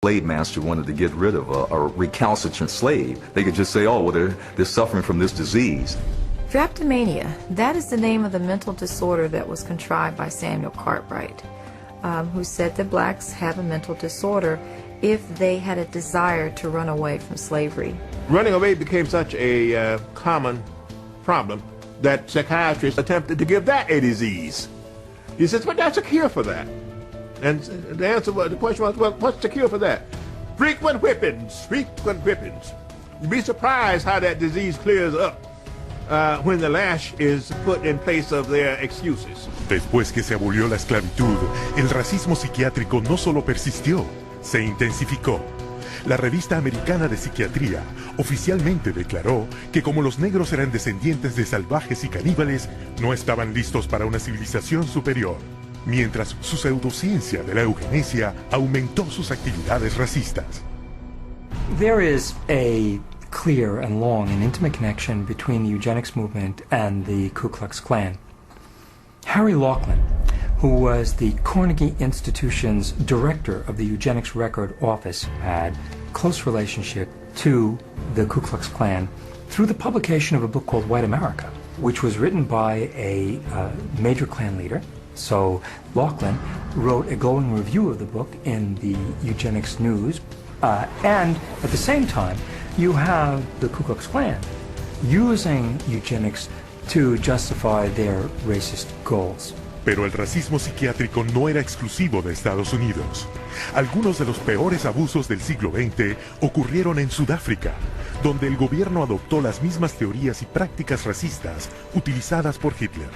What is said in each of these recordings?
slave master wanted to get rid of a recalcitrant slave, they could just say, oh, well, they're suffering from this disease. Drapetomania, that is the name of the mental disorder that was contrived by Samuel Cartwright, who said that blacks have a mental disorder if they had a desire to run away from slavery. Running away became such a common problem that psychiatrists attempted to give that a disease. He says, but that's a cure for that. And the question was, well, what's the cure for that? Frequent whippings, frequent whippings. You'd be surprised how that disease clears up when the lash is put in place of their excuses. Después que se abolió la esclavitud, el racismo psiquiátrico no solo persistió, se intensificó. La revista americana de psiquiatría oficialmente declaró que como los negros eran descendientes de salvajes y caníbales, no estaban listos para una civilización superior, mientras su pseudociencia de la eugenesia aumentó sus actividades racistas. There is a clear and long and intimate connection between the eugenics movement and the Ku Klux Klan. Harry Laughlin, who was the Carnegie Institution's director of the Eugenics Record Office, had close relationship to the Ku Klux Klan through the publication of a book called White America, which was written by a major Klan leader. So Laughlin wrote a glowing review of the book in the Eugenics News, and at the same time, you have the Ku Klux Klan using eugenics to justify their racist goals. Pero el racismo psiquiátrico no era exclusivo de Estados Unidos. Algunos de los peores abusos del siglo XX ocurrieron en Sudáfrica, donde el gobierno adoptó las mismas teorías y prácticas racistas utilizadas por Hitler.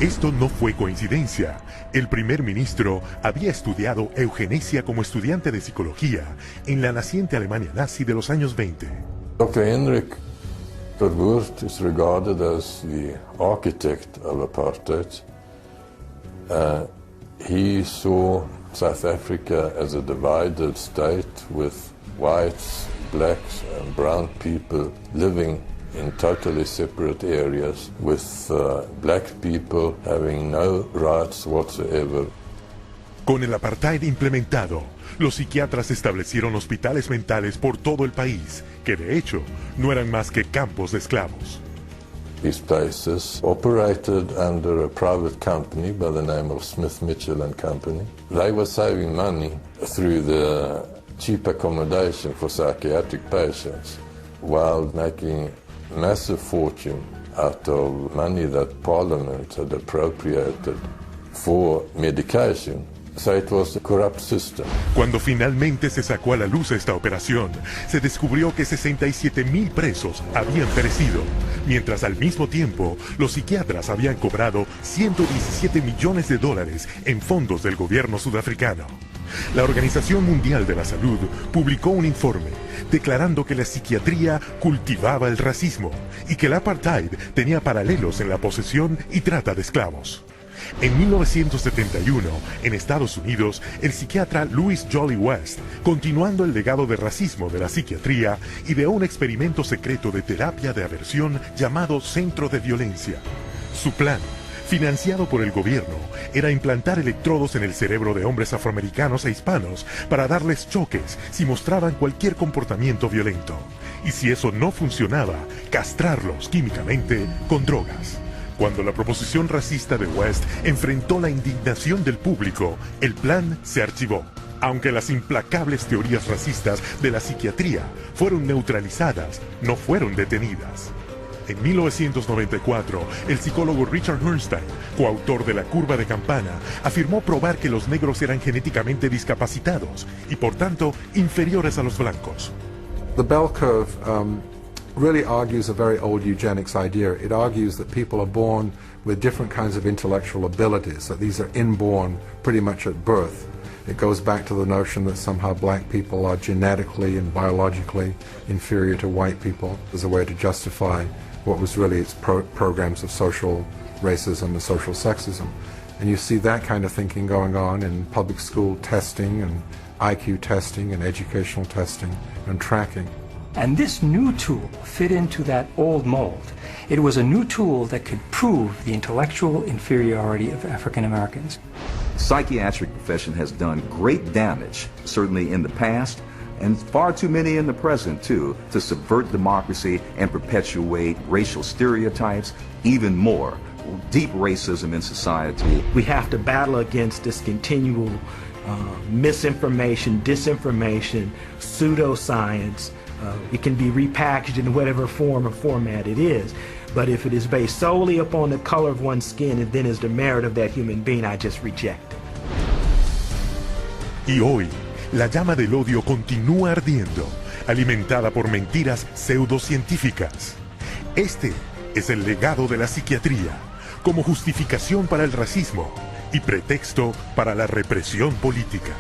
Esto no fue coincidencia. El primer ministro había estudiado eugenesia como estudiante de psicología en la naciente Alemania nazi de los años 20. Dr. Henrik Verwoerd is regarded as the architect of apartheid. He saw South Africa as a divided state with whites, blacks and brown people living in totally separate areas, with black people having no rights whatsoever. Con el apartheid implementado, los psiquiatras establecieron hospitales mentales por todo el país, que de hecho no eran más que campos de esclavos. These places operated under a private company by the name of Smith, Mitchell and Company. They were saving money through the cheap accommodation for psychiatric patients while making massive fortune out of money that Parliament had appropriated for medication. So it was a corrupt system. Cuando finalmente se sacó a la luz esta operación, se descubrió que 67,000 presos habían perecido, mientras al mismo tiempo los psiquiatras habían cobrado $117 millones en fondos del gobierno sudafricano. La Organización Mundial de la Salud publicó un informe declarando que la psiquiatría cultivaba el racismo y que el apartheid tenía paralelos en la posesión y trata de esclavos. En 1971, en Estados Unidos, el psiquiatra Louis Jolly West, continuando el legado de racismo de la psiquiatría, ideó un experimento secreto de terapia de aversión llamado Centro de Violencia. Su plan, financiado por el gobierno, era implantar electrodos en el cerebro de hombres afroamericanos e hispanos para darles choques si mostraban cualquier comportamiento violento. Y si eso no funcionaba, castrarlos químicamente con drogas. Cuando la proposición racista de West enfrentó la indignación del público, el plan se archivó. Aunque las implacables teorías racistas de la psiquiatría fueron neutralizadas, no fueron detenidas. En 1994, el psicólogo Richard Herrnstein, coautor de La curva de Campana, afirmó probar que los negros eran genéticamente discapacitados y por tanto inferiores a los blancos. The bell curve really argues a very old eugenics idea. It argues that people are born with different kinds of intellectual abilities, that these are inborn pretty much at birth. It goes back to the notion that somehow black people are genetically and biologically inferior to white people as a way to justify what was really its programs of social racism and social sexism. And you see that kind of thinking going on in public school testing and IQ testing and educational testing and tracking. And this new tool fit into that old mold. It was a new tool that could prove the intellectual inferiority of African Americans. Psychiatric profession has done great damage, certainly in the past, and far too many in the present, too, to subvert democracy and perpetuate racial stereotypes, even more, deep racism in society. We have to battle against this continual misinformation, disinformation, pseudoscience. It can be repackaged in whatever form or format it is. But if it is based solely upon the color of one's skin and then is the merit of that human being, I just reject it. Y hoy, la llama del odio continúa ardiendo, alimentada por mentiras pseudocientíficas. Este es el legado de la psiquiatría, como justificación para el racismo y pretexto para la represión política.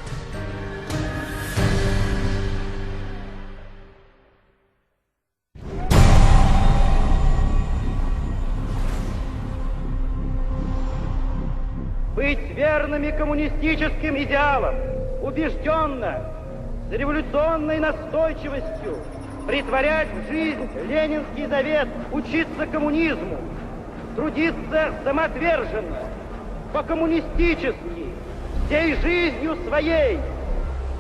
Быть верными коммунистическим идеалам, убежденно, с революционной настойчивостью, притворять в жизнь ленинский завет, учиться коммунизму, трудиться самоотверженно, по-коммунистически, всей жизнью своей,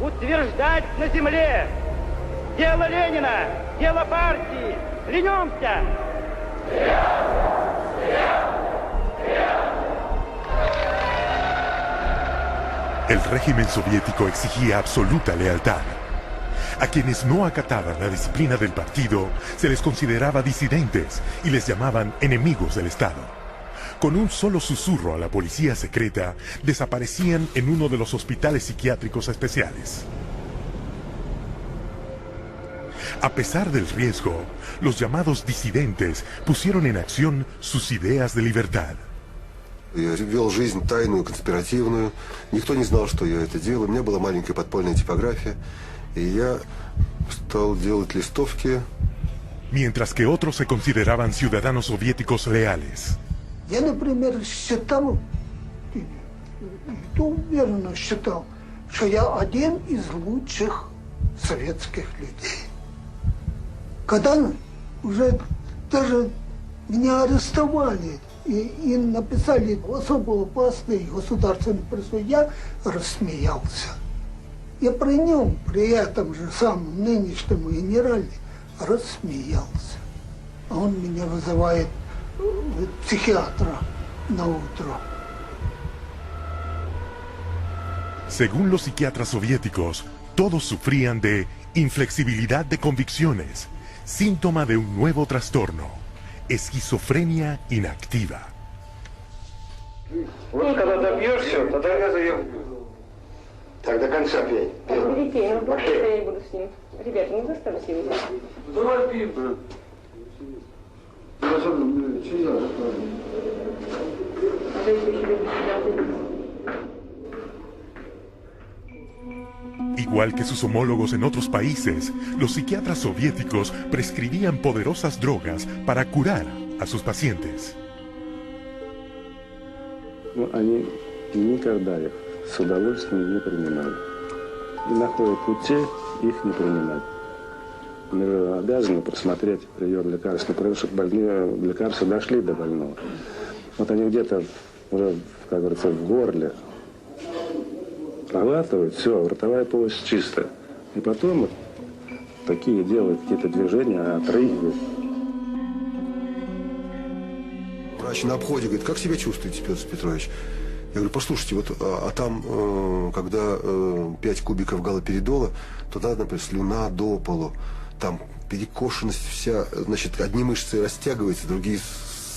утверждать на земле дело Ленина, дело партии. Клянемся! El régimen soviético exigía absoluta lealtad. A quienes no acataban la disciplina del partido se les consideraba disidentes y les llamaban enemigos del Estado. Con un solo susurro a la policía secreta, desaparecían en uno de los hospitales psiquiátricos especiales. A pesar del riesgo, los llamados disidentes pusieron en acción sus ideas de libertad. Я вел жизнь тайную, конспиративную. Никто не знал, что я это делаю. У меня была маленькая подпольная типография. И я стал делать листовки. Mientras que otros se consideraban ciudadanos soviéticos leales. Я, например, считал, и то уверенно считал, что я один из лучших советских людей. Когда уже даже меня арестовали, и написали особо опасный государственный преступ, я рассмеялся. Я при нем, при этом же самом нынешнем генерале, рассмеялся. А он меня вызывает психиатра на утро. Según los psiquiatras soviéticos, todos sufrían de inflexibilidad de convicciones, síntoma de un nuevo trastorno. Esquizofrenia inactiva. Вот когда допьешься, тогда я заем. Так, до конца пей. Перепей, ну больше я не буду с ним. Ребята, не заставьте его. Давай пей. Igual que sus homólogos en otros países, los psiquiatras soviéticos prescribían poderosas drogas para curar a sus pacientes. Они никогда их с удовольствием не принимали. И находят пути их не принимать. Мы обязаны просмотреть прием лекарств, например, чтобы лекарства дошли до больного. Вот они где-то уже, как говорится, в горле проглатывают, все, ротовая полость чистая. И потом вот такие делают какие-то движения, отрыгивают. Врач на обходе говорит, как себя чувствуете, Петр Петрович? Я говорю, послушайте, вот, а там, когда 5 кубиков галоперидола, то надо, например, слюна до полу, там перекошенность вся, значит, одни мышцы растягиваются, другие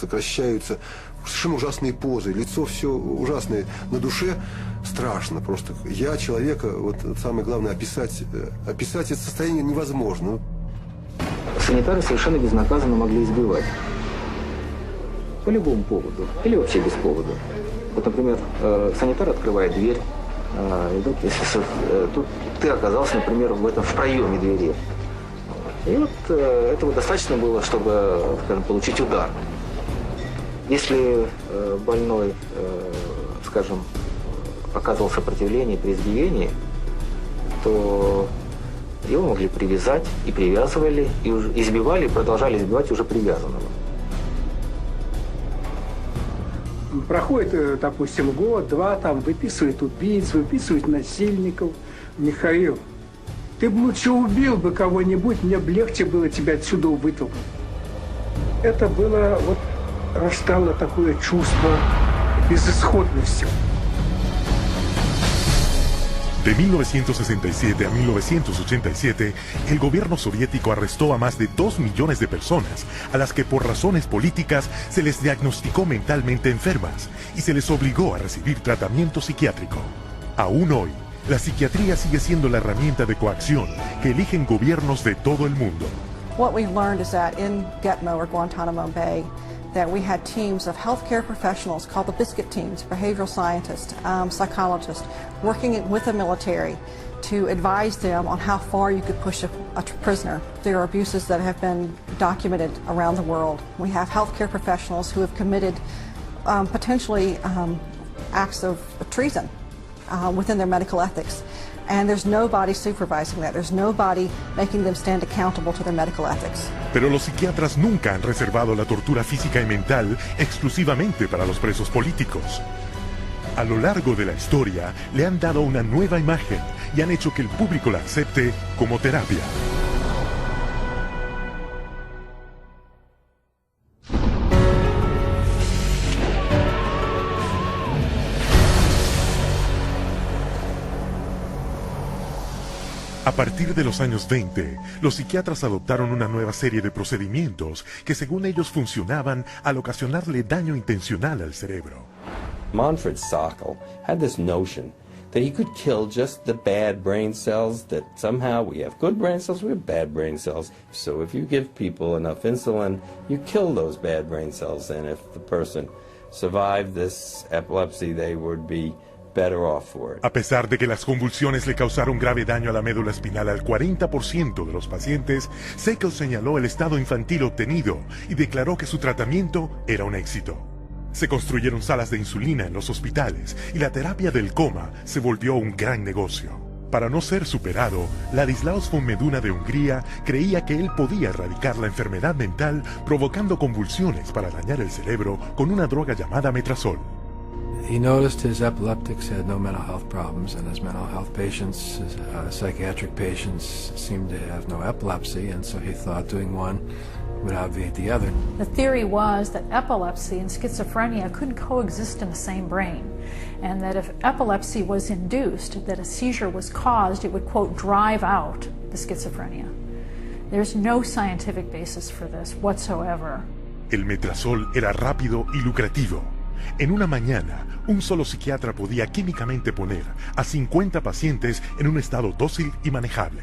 сокращаются, совершенно ужасные позы, лицо все ужасное, на душе страшно просто. Я человека, вот самое главное, описать это состояние невозможно. Санитары совершенно безнаказанно могли избивать. По любому поводу. Или вообще без повода. Вот, например, санитар открывает дверь, и тут, если тут ты оказался, например, в проеме двери. И вот этого достаточно было, чтобы, скажем, получить удар. Если больной, скажем, оказывал сопротивление при избиении, то его могли привязать и привязывали, и избивали, и продолжали избивать уже привязанного. Проходит, допустим, год-два, там выписывают убийц, выписывают насильников. Михаил, ты бы лучше убил бы кого-нибудь, мне бы легче было тебя отсюда вытолкнуть. Это было, вот, растало такое чувство безысходности. De 1967 a 1987, el gobierno soviético arrestó a más de 2 millones de personas, a las que por razones políticas se les diagnosticó mentalmente enfermas y se les obligó a recibir tratamiento psiquiátrico. Aún hoy, la psiquiatría sigue siendo la herramienta de coacción que eligen gobiernos de todo el mundo. What we learned is that in Gitmo or Guantanamo Bay, that we had teams of healthcare professionals called the biscuit teams, behavioral scientists, psychologists, working with the military to advise them on how far you could push a prisoner. There are abuses that have been documented around the world. We have healthcare professionals who have committed potentially acts of treason within their medical ethics. And there's nobody supervising that. There's nobody making them stand accountable to their medical ethics. Pero los psiquiatras nunca han reservado la tortura física y mental exclusivamente para los presos políticos. A lo largo de la historia le han dado una nueva imagen y han hecho que el público la acepte como terapia. A partir de los años 20, los psiquiatras adoptaron una nueva serie de procedimientos que según ellos funcionaban al ocasionarle daño intencional al cerebro. Manfred Sokal had this notion that he could kill just the bad brain cells, that somehow we have good brain cells, we have bad brain cells. So if you give people enough insulin, you kill those bad brain cells, and if the person survived this epilepsy, they would be better off for it. A pesar de que las convulsiones le causaron grave daño a la médula espinal al 40% de los pacientes, Sokal señaló el estado infantil obtenido y declaró que su tratamiento era un éxito. Se construyeron salas de insulina en los hospitales y la terapia del coma se volvió un gran negocio. Para no ser superado, Ladislaus von Meduna de Hungría creía que él podía erradicar la enfermedad mental provocando convulsiones para dañar el cerebro con una droga llamada metrazol. He noticed his epileptics had no mental health problems, and his mental health patients, his psychiatric patients, seemed to have no epilepsy, and so he thought doing one would obviate the other. The theory was that epilepsy and schizophrenia couldn't coexist in the same brain, and that if epilepsy was induced, that a seizure was caused, it would, quote, drive out the schizophrenia. There's no scientific basis for this whatsoever. El metrazol era rápido y lucrativo. En una mañana, un solo psiquiatra podía químicamente poner a 50 pacientes en un estado dócil y manejable.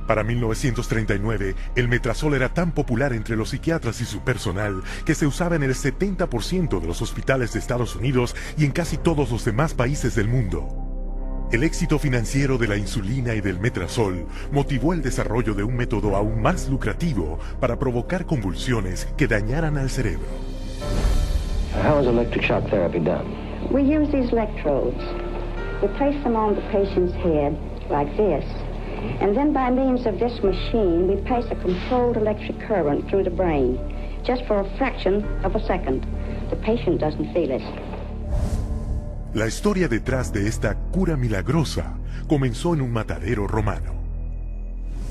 Para 1939, el metrazol era tan popular entre los psiquiatras y su personal que se usaba en el 70% de los hospitales de Estados Unidos y en casi todos los demás países del mundo. El éxito financiero de la insulina y del metrazol motivó el desarrollo de un método aún más lucrativo para provocar convulsiones que dañaran al cerebro. How is electric shock therapy done? We use these electrodes. We place them on the patient's head like this, and then by means of this machine, we pass a controlled electric current through the brain, just for a fraction of a second. The patient doesn't feel it. La historia detrás de esta cura milagrosa comenzó en un matadero romano.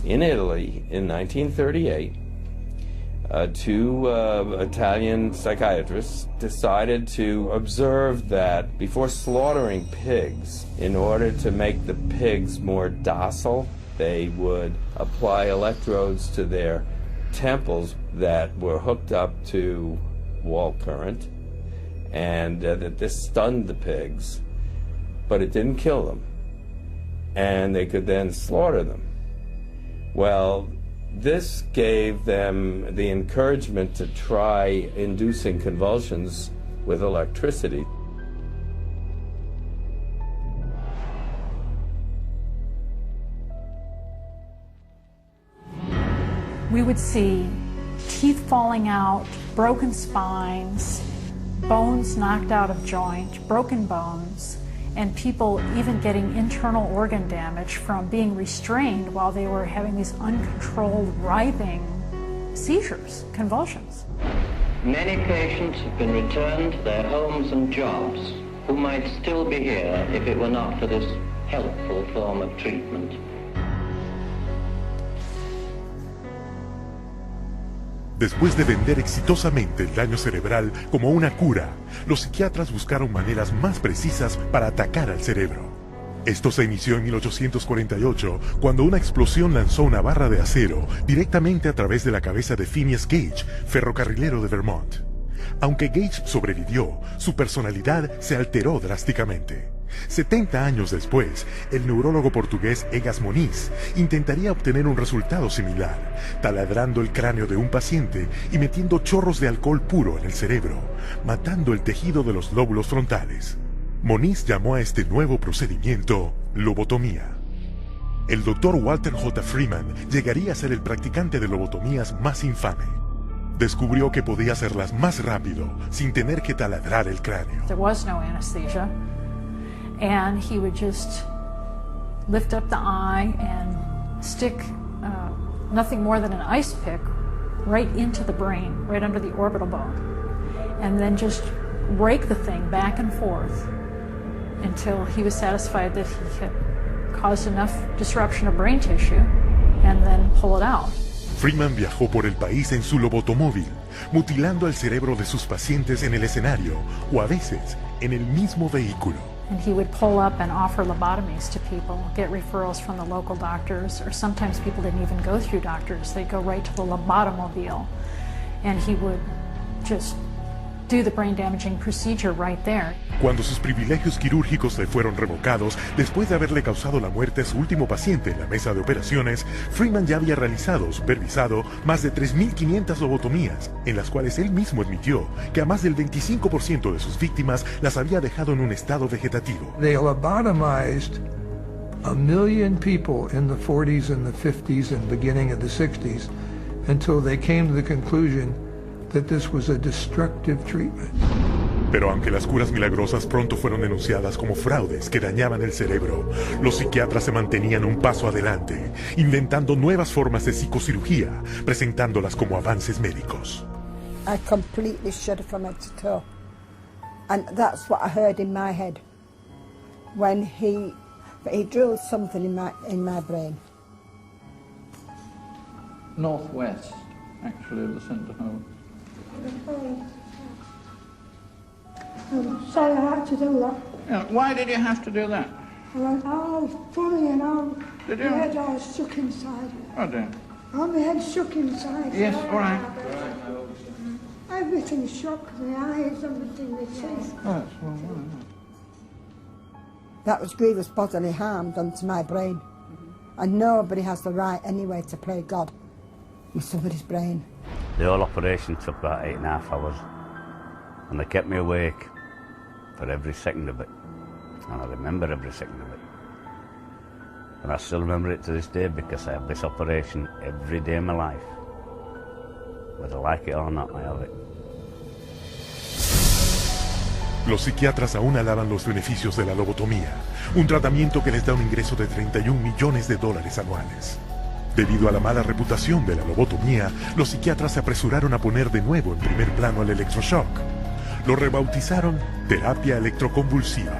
In Italy, in 1938, two Italian psychiatrists decided to observe that before slaughtering pigs, in order to make the pigs more docile, they would apply electrodes to their temples that were hooked up to wall current, and that this stunned the pigs, but it didn't kill them, and they could then slaughter them. Well, this gave them the encouragement to try inducing convulsions with electricity. We would see teeth falling out, broken spines, bones knocked out of joint, broken bones, and people even getting internal organ damage from being restrained while they were having these uncontrolled writhing seizures, convulsions. Many patients have been returned to their homes and jobs who might still be here if it were not for this helpful form of treatment. Después de vender exitosamente el daño cerebral como una cura, los psiquiatras buscaron maneras más precisas para atacar al cerebro. Esto se inició en 1848, cuando una explosión lanzó una barra de acero directamente a través de la cabeza de Phineas Gage, ferrocarrilero de Vermont. Aunque Gage sobrevivió, su personalidad se alteró drásticamente. 70 años después, el neurólogo portugués Egas Moniz intentaría obtener un resultado similar, taladrando el cráneo de un paciente y metiendo chorros de alcohol puro en el cerebro, matando el tejido de los lóbulos frontales. Moniz llamó a este nuevo procedimiento lobotomía. El doctor Walter J. Freeman llegaría a ser el practicante de lobotomías más infame. Descubrió que podía hacerlas más rápido, sin tener que taladrar el cráneo. There was no anesthesia, and he would just lift up the eye and stick nothing more than an ice pick right into the brain, right under the orbital bone, and then just rake the thing back and forth until he was satisfied that he had caused enough disruption of brain tissue, and then pull it out. Freeman viajó por el país en su lobotomóvil, mutilando el cerebro de sus pacientes en el escenario o a veces en el mismo vehículo. And he would pull up and offer lobotomies to people, get referrals from the local doctors, or sometimes people didn't even go through doctors. They'd go right to the lobotomobile, and he would just do the brain-damaging procedure right there. Cuando sus privilegios quirúrgicos le fueron revocados, después de haberle causado la muerte a su último paciente en la mesa de operaciones, Freeman ya había realizado o supervisado más de 3.500 lobotomías, en las cuales él mismo admitió que a más del 25% de sus víctimas las había dejado en un estado vegetativo. They lobotomized 1 million people in the 40s and the 50s and beginning of the 60s until they came to the conclusion that this was a destructive treatment. Pero aunque las curas milagrosas pronto fueron denunciadas como fraudes que dañaban el cerebro, los psiquiatras se mantenían un paso adelante, inventando nuevas formas de psicocirugía, presentándolas como avances médicos. I completely shuddered from head to toe. And that's what I heard in my head when he drilled something in my brain. Northwest, actually, of the centre hole. I'm sorry I had to do that. Yeah, why did you have to do that? I went, oh, funny, and all. Did you? My head all shook inside. Oh, dear. Oh, my head shook inside. Yes, all right. Everything shook, the eyes, everything, the teeth. Oh, that's well. That was grievous bodily harm done to my brain. And nobody has the right anyway to play God with somebody's brain. The whole operation took about 8.5 hours, and they kept me awake for every second of it, and I remember every second of it. And I still remember it to this day because I have this operation every day of my life. Whether I like it or not, I have it. Los psiquiatras aún alaban los beneficios de la lobotomía, un tratamiento que les da un ingreso de $31 millones anuales. Debido a la mala reputación de la lobotomía, los psiquiatras se apresuraron a poner de nuevo en primer plano el electroshock. Lo rebautizaron terapia electroconvulsiva.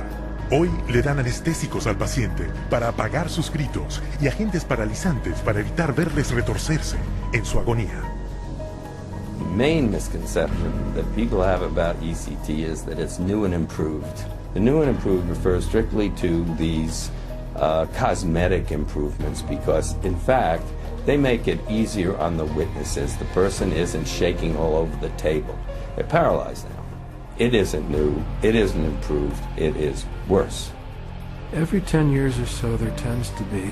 Hoy le dan anestésicos al paciente para apagar sus gritos y agentes paralizantes para evitar verles retorcerse en su agonía. The main misconception that people have about ECT is that it's new and improved. The new and improved refers strictly to these cosmetic improvements because, in fact, they make it easier on the witnesses. The person isn't shaking all over the table. They're paralyzed now. It isn't new. It isn't improved. It is worse. Every 10 years or so, there tends to be,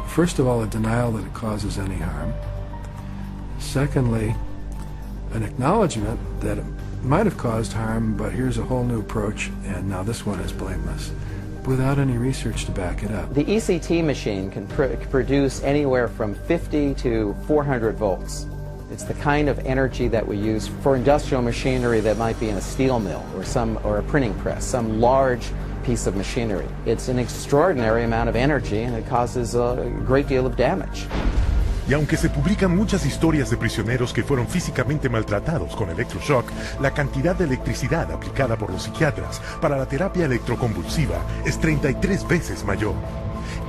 first of all, a denial that it causes any harm. Secondly, an acknowledgement that it might have caused harm, but here's a whole new approach, and now this one is blameless, without any research to back it up. The ECT machine can produce anywhere from 50 to 400 volts. It's the kind of energy that we use for industrial machinery that might be in a steel mill or a printing press, some large piece of machinery. It's an extraordinary amount of energy, and it causes a great deal of damage. Y aunque se publican muchas historias de prisioneros que fueron físicamente maltratados con electroshock, la cantidad de electricidad aplicada por los psiquiatras para la terapia electroconvulsiva es 33 veces mayor.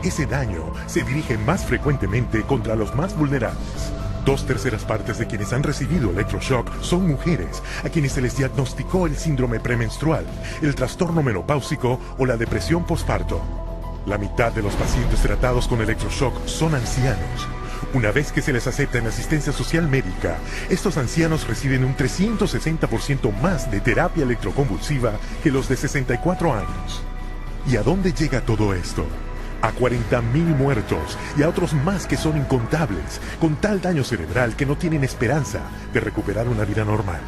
Ese daño se dirige más frecuentemente contra los más vulnerables. 2/3 partes de quienes han recibido electroshock son mujeres, a quienes se les diagnosticó el síndrome premenstrual, el trastorno menopáusico o la depresión posparto. La mitad de los pacientes tratados con electroshock son ancianos. Una vez que se les acepta en asistencia social médica, estos ancianos reciben un 360% más de terapia electroconvulsiva que los de 64 años. ¿Y a dónde llega todo esto? A 40.000 muertos y a otros más que son incontables, con tal daño cerebral que no tienen esperanza de recuperar una vida normal.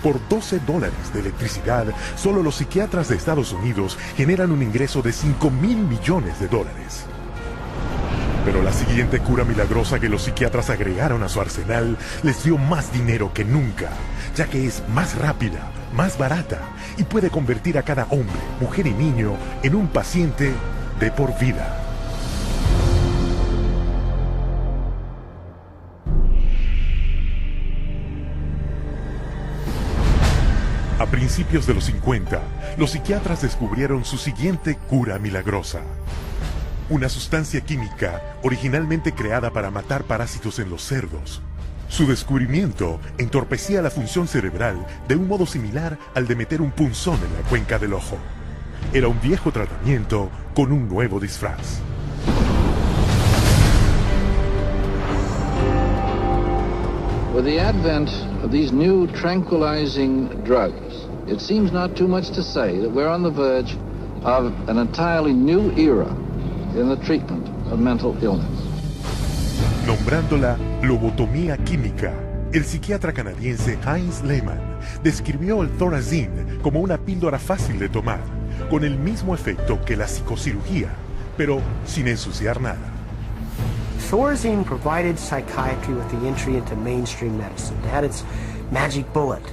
Por $12 de electricidad, solo los psiquiatras de Estados Unidos generan un ingreso de $5.000 millones. Pero la siguiente cura milagrosa que los psiquiatras agregaron a su arsenal les dio más dinero que nunca, ya que es más rápida, más barata y puede convertir a cada hombre, mujer y niño en un paciente de por vida. A principios de los 50, los psiquiatras descubrieron su siguiente cura milagrosa. Una sustancia química originalmente creada para matar parásitos en los cerdos. Su descubrimiento entorpecía la función cerebral de un modo similar al de meter un punzón en la cuenca del ojo. Era un viejo tratamiento con un nuevo disfraz. With the advent of these new tranquilizing drugs, it seems not too much to say that we're on the verge of an entirely new era in the treatment of mental illness. Nombrándola lobotomía química, el psiquiatra canadiense Heinz Lehmann describió el Thorazine como una píldora fácil de tomar, con el mismo efecto que la psicocirugía, pero sin ensuciar nada. Thorazine provided psychiatry with the entry into mainstream medicine. It had its magic bullet.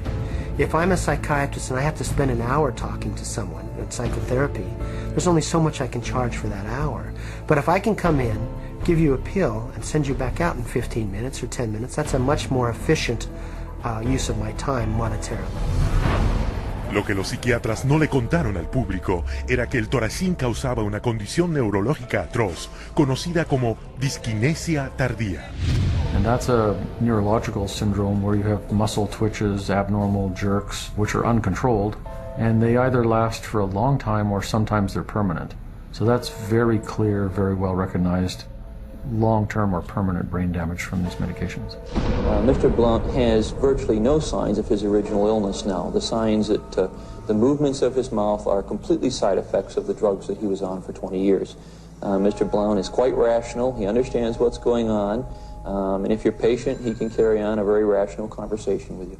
If I'm a psychiatrist and I have to spend an hour talking to someone at psychotherapy, there's only so much I can charge for that hour. But if I can come in, give you a pill, and send you back out in 15 minutes or 10 minutes, that's a much more efficient use of my time monetarily. Lo que los psiquiatras no le contaron al público era que el Thorazine causaba una condición neurológica atroz, conocida como disquinesia tardía. And that's a neurological syndrome where you have muscle twitches, abnormal jerks, which are uncontrolled, and they either last for a long time or sometimes they're permanent. So that's very clear, very well recognized long-term or permanent brain damage from these medications. Mr. Blount has virtually no signs of his original illness now. The signs that the movements of his mouth are completely side effects of the drugs that he was on for 20 years. Mr. Blount is quite rational. He understands what's going on. And if you're patient, he can carry on a very rational conversation with you.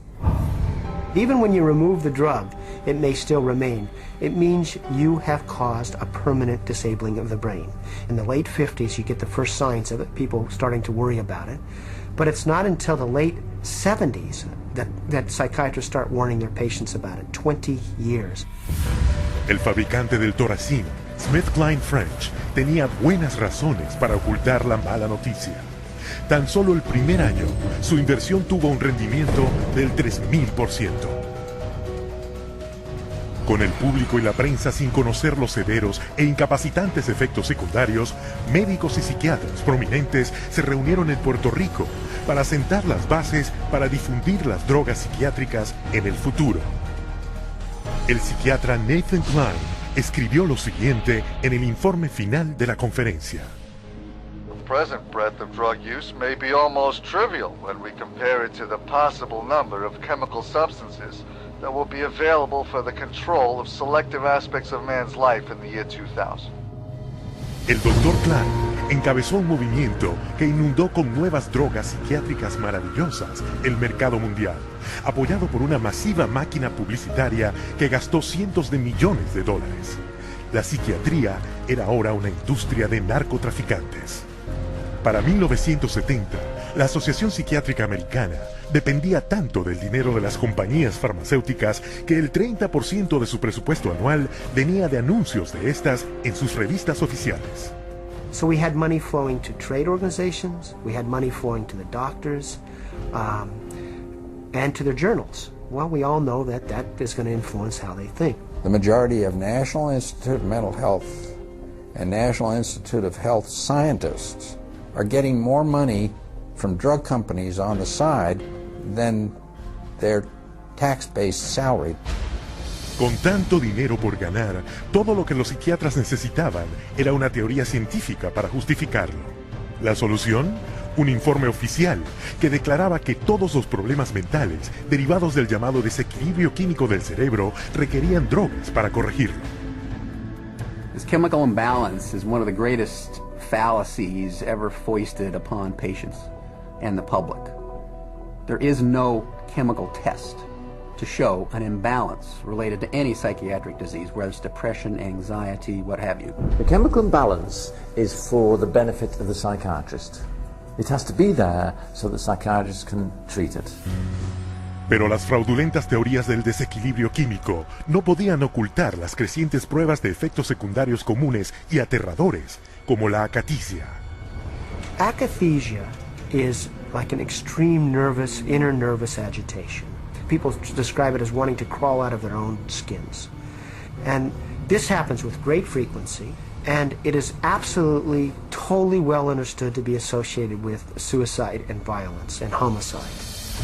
Even when you remove the drug, it may still remain. It means you have caused a permanent disabling of the brain. In the late 50s, you get the first signs of it, people starting to worry about it. But it's not until the late 70s that psychiatrists start warning their patients about it. 20 years. El fabricante del Thorazine, SmithKline French, tenía buenas razones para ocultar la mala noticia. Tan solo el primer año, su inversión tuvo un rendimiento del 3000%. Con el público y la prensa sin conocer los severos e incapacitantes efectos secundarios, médicos y psiquiatras prominentes se reunieron en Puerto Rico para sentar las bases para difundir las drogas psiquiátricas en el futuro. El psiquiatra Nathan Klein escribió lo siguiente en el informe final de la conferencia. The present breadth of drug use may be almost trivial when we compare it to the possible number of chemical substances that will be available for the control of selective aspects of man's life in the year 2000. El Dr. Klein encabezó un movimiento que inundó con nuevas drogas psiquiátricas maravillosas el mercado mundial, apoyado por una masiva máquina publicitaria que gastó cientos de millones de dólares. La psiquiatría era ahora una industria de narcotraficantes. Para 1970, la Asociación Psiquiátrica Americana dependía tanto del dinero de las compañías farmacéuticas que el 30% de su presupuesto anual venía de anuncios de estas en sus revistas oficiales. So we had money flowing to trade organizations, we had money flowing to the doctors, and to their journals. Well, we all know that that is going to influence how they think. The majority of National Institute of Mental Health and National Institute of Health scientists are getting more money from drug companies on the side than their tax-based salary. Con tanto dinero por ganar, todo lo que los psiquiatras necesitaban era una teoría científica para justificarlo. ¿La solución? Un informe oficial que declaraba que todos los problemas mentales derivados del llamado desequilibrio químico del cerebro requerían drogas para corregirlo. This chemical imbalance is one of the greatest fallacies ever foisted upon patients and the public. There is no chemical test to show an imbalance related to any psychiatric disease, whether it's depression, anxiety, what have you. The chemical imbalance is for the benefit of the psychiatrist. It has to be there so that psychiatrists can treat it. Pero las fraudulentas teorías del desequilibrio químico no podían ocultar las crecientes pruebas de efectos secundarios comunes y aterradores, como la acaticia. Akathisia is like an extreme inner nervous agitation. People describe it as wanting to crawl out of their own skins. And this happens with great frequency, and it is absolutely, totally well understood to be associated with suicide and violence and homicide.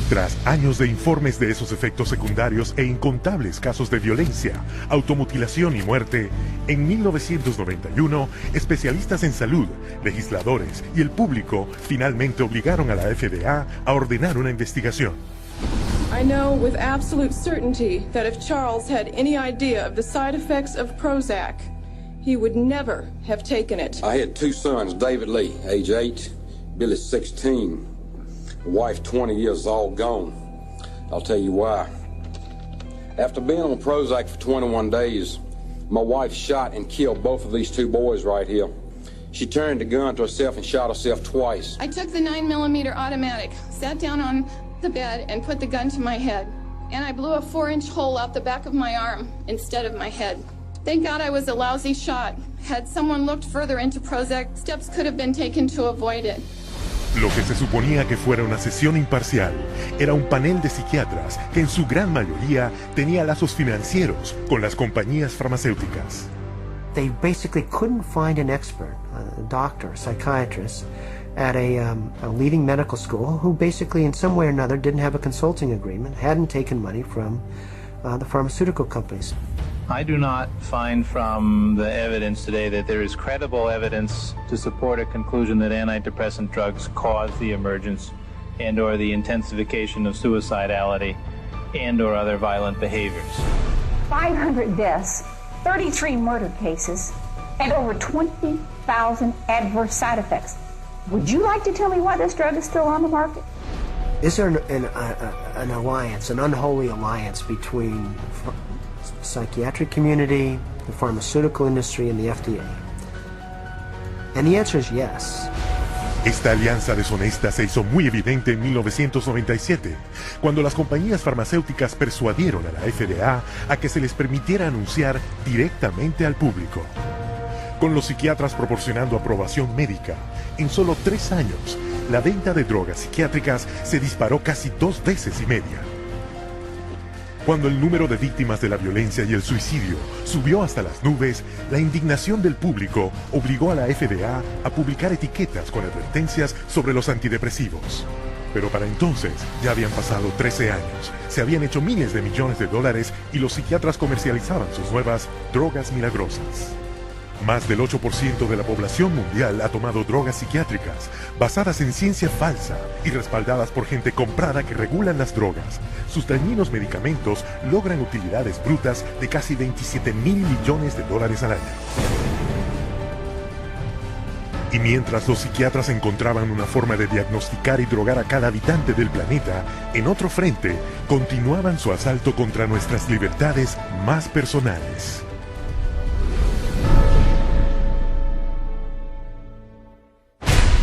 Tras años de informes de esos efectos secundarios e incontables casos de violencia, automutilación y muerte, en 1991, especialistas en salud, legisladores y el público finalmente obligaron a la FDA a ordenar una investigación. I know with absolute certainty that if Charles had any idea of the side effects of Prozac, he would never have taken it. I had two sons, David Lee, age 8, Billy 16. Wife 20 years, all gone. I'll tell you why. After being on Prozac for 21 days, my wife shot and killed both of these two boys right here. She turned the gun to herself and shot herself twice. I took the 9mm automatic, sat down on the bed and put the gun to my head. And I blew a 4-inch hole out the back of my arm instead of my head. Thank God I was a lousy shot. Had someone looked further into Prozac, steps could have been taken to avoid it. Lo que se suponía que fuera una sesión imparcial era un panel de psiquiatras que en su gran mayoría tenía lazos financieros con las compañías farmacéuticas. They basically couldn't find an expert, a doctor, a psychiatrist, at a leading medical school who basically in some way or another didn't have a consulting agreement, hadn't taken money from the pharmaceutical companies. I do not find from the evidence today that there is credible evidence to support a conclusion that antidepressant drugs cause the emergence and or the intensification of suicidality and or other violent behaviors. 500 deaths, 33 murder cases, and over 20,000 adverse side effects. Would you like to tell me why this drug is still on the market? Is there an alliance, an unholy alliance between the psychiatric community, the pharmaceutical industry, and the FDA? And the answer is yes. Esta alianza deshonesta se hizo muy evidente en 1997, cuando las compañías farmacéuticas persuadieron a la FDA a que se les permitiera anunciar directamente al público. Con los psiquiatras proporcionando aprobación médica, en solo 3 años, la venta de drogas psiquiátricas se disparó casi 2 veces y media. Cuando el número de víctimas de la violencia y el suicidio subió hasta las nubes, la indignación del público obligó a la FDA a publicar etiquetas con advertencias sobre los antidepresivos. Pero para entonces ya habían pasado 13 años, se habían hecho miles de millones de dólares y los psiquiatras comercializaban sus nuevas drogas milagrosas. Más del 8% de la población mundial ha tomado drogas psiquiátricas, basadas en ciencia falsa y respaldadas por gente comprada que regulan las drogas. Sus dañinos medicamentos logran utilidades brutas de casi 27.000 millones de dólares al año. Y mientras los psiquiatras encontraban una forma de diagnosticar y drogar a cada habitante del planeta, en otro frente, continuaban su asalto contra nuestras libertades más personales.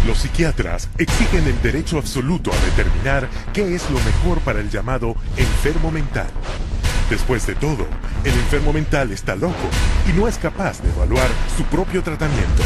Los psiquiatras exigen el derecho absoluto a determinar qué es lo mejor para el llamado enfermo mental. Después de todo, el enfermo mental está loco y no es capaz de evaluar su propio tratamiento.